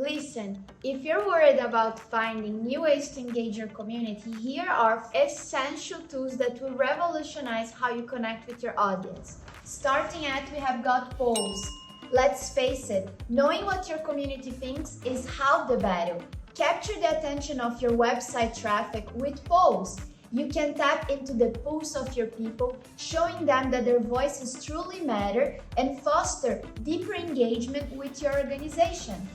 Listen, if you're worried about finding new ways to engage your community, here are essential tools that will revolutionize how you connect with your audience. Starting at, we have got polls. Let's face it, knowing what your community thinks is half the battle. Capture the attention of your website traffic with polls. You can tap into the pulse of your people, showing them that their voices truly matter and foster deeper engagement with your organization.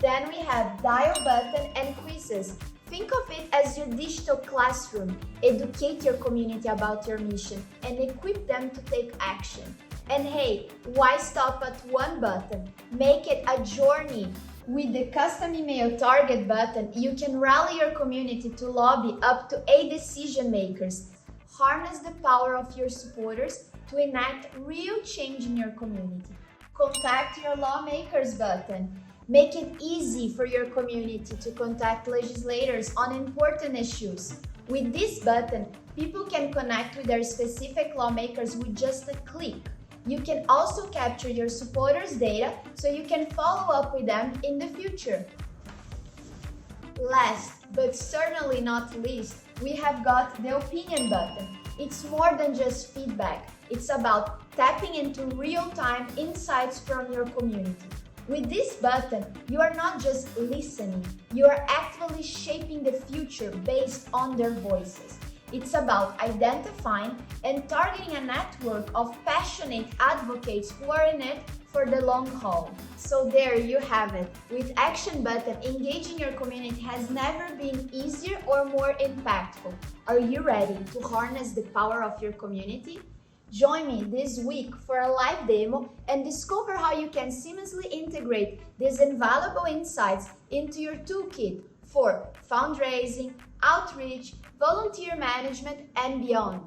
Then we have dial button and quizzes. Think of it as your digital classroom. Educate your community about your mission and equip them to take action. And hey, why stop at one button? Make it a journey. With the custom email target button, you can rally your community to lobby up to 8 decision makers. Harness the power of your supporters to enact real change in your community. Contact your lawmakers button. Make it easy for your community to contact legislators on important issues. With this button, people can connect with their specific lawmakers with just a click. You can also capture your supporters' data so you can follow up with them in the future. Last, but certainly not least, we have got the opinion button. It's more than just feedback. It's about tapping into real-time insights from your community. With this button, you are not just listening, you are actively shaping the future based on their voices. It's about identifying and targeting a network of passionate advocates who are in it for the long haul. So there you have it. With Action Button, engaging your community has never been easier or more impactful. Are you ready to harness the power of your community? Join me this week for a live demo and discover how you can seamlessly integrate these invaluable insights into your toolkit for fundraising, outreach, volunteer management, and beyond.